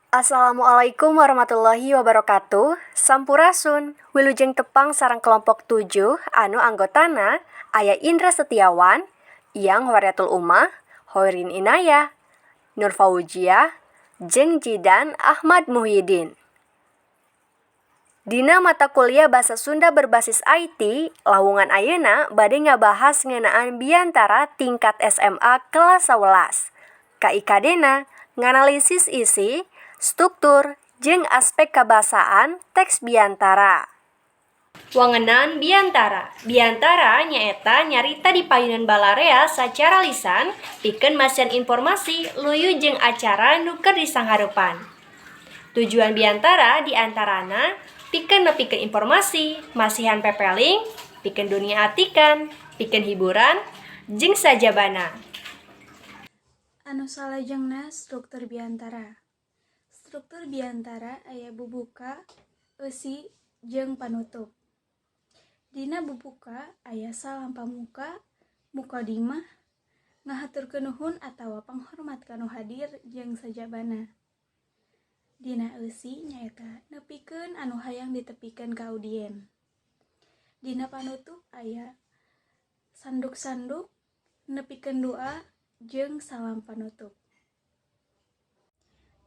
Assalamualaikum warahmatullahi wabarakatuh. Sampurasun, wilujeng tepang sareng kelompok 7 anu anggotana aya Indra Setiawan, Iyang Wariatul Umah, Hoirin Inayah, Nur Faujiah, jeung Jidan Ahmad Muhyiddin. Dina mata kuliah Basa Sunda berbasis IT, lawungan ayeuna bade ngabahas ngeunaan biantara tingkat SMA kelas 11. KIKD-na nganalisis isi, struktur, jeung aspek kabasaan teks biantara. Wangenan biantara. Biantara nyaeta nyarita di payunan balarea sacara lisan pikeun masian informasi luyu jeung acara nu keur disanghareupan. Tujuan biantara diantarana pikeun nepikeun informasi, masihan pepeling, pikeun dunia atikan, pikeun hiburan, jeung sajabana. Anu salajengna struktur biantara. Struktur biantara aya bubuka, eusi, jeung panutup. Dina bubuka aya salam pamuka, muqadimah, ngahaturkeun nuhun atawa panghormat kanu hadir jeung sajabana. Dina eusi nyaeta nepikeun anu hayang ditepikeun ka audien. Dina panutup aya sanduk-sanduk, nepikeun doa, jeung salam panutup.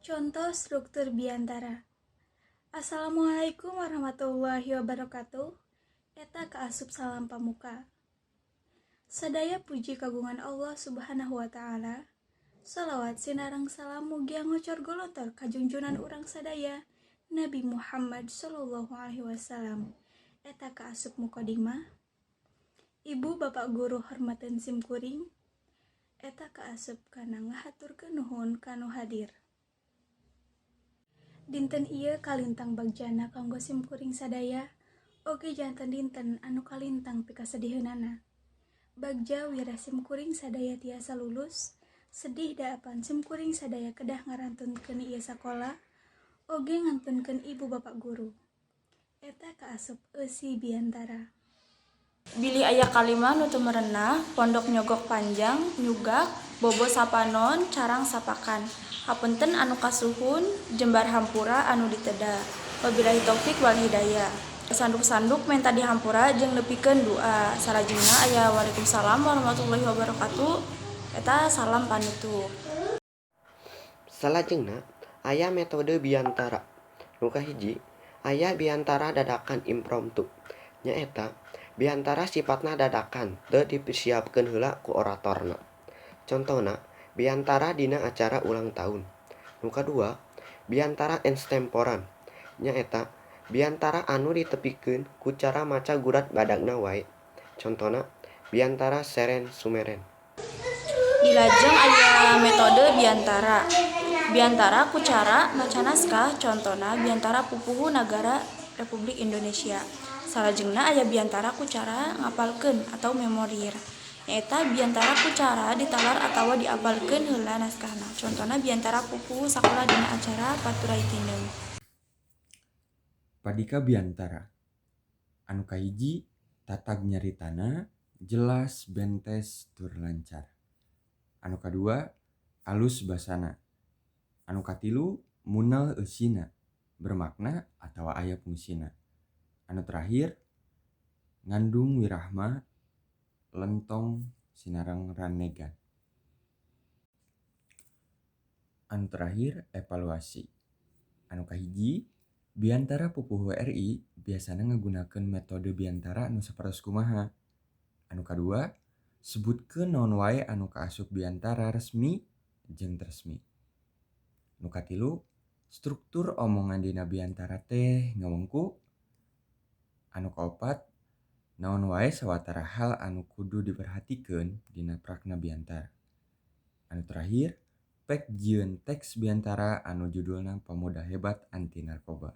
Contoh struktur biantara. Assalamualaikum warahmatullahi wabarakatuh. Eta kaasup salam pamuka. Sadaya puji kagungan Allah Subhanahu wa Ta'ala. Shalawat sinareng salam mugi ngocor golontor ka junjunan urang sadaya Nabi Muhammad sallallahu alaihi wasallam. Eta kaasup muqadimah. Ibu bapak guru hormateun simkuring. Eta kaasup kana ngahaturkeun nuhun kanu hadir. Dinten ieu kalintang bagjana kanggo simkuring sadaya, oge janten dinten anu kalintang pikasediheunana. Bagja wira simkuring sadaya tiasa lulus, sedih daapan simkuring sadaya kedah ngarantunkeun ieu sakola, oge ngantunkeun ibu bapak guru. Eta kaasup eusi biantara. Bilih aya kalimah nu teu merenah, pondok nyogok panjang, nyugak, bobo sapanon, carang sapakan. Hapunten anu kasuhun, jembar hampura anu diteda. Wabillahi taufik wal hidayah. Sanduk-sanduk menta dihampura jeung nepikeun doa. Salajengna aya Waalaikumsalam warahmatullahi wabarakatuh. Eta salam panutup. Salajengna aya metode biantara. Nu kahiji aya biantara dadakan impromptu. Nyaeta biantara sifatna dadakan teu dipersiapkeun heula ku oratorna. Contona biantara dina acara ulang tahun. Nu kadua biantara extemporan. Nyaeta biantara anu ditepikeun ku cara maca gurat badagna wae. Contona biantara seren sumeren. Dilajeng aya metode biantara. Biantara ku cara maca naskah, contona biantara pupuhu nagara Republik Indonesia. Salajengna aya biantara ku cara ngapalkeun atau memorir. Nyaeta biantara ku cara ditalar atawa diapalkeun heula naskahna. Contona biantara pupuhu sakola dina acara paturai tindeung. Padika biantara. Anu kahiji tatag nyaritana jelas, bentes, tur lancar. Anu kadua alus basana. Anu katilu munal eusina, bermakna atawa aya fungsina. Anu terakhir ngandung wirahma, lentong sinareng ranegan. Anu terakhir evaluasi. Anu kahiji biantara pupuhu RI biasana ngagunakeun metode biantara anu sapertos kumaha. Anu kadua sebutkeun naon wae anu kaasup biantara resmi jeung resmi. Nu katilu struktur omongan dina biantara teh ngawengku. Anu kaopat naon wae sawatara hal anu kudu diperhatikeun dina prakna biantara. Anu terakhir pek jieun teks biantara anu judulna Pemuda Hebat Anti Narkoba.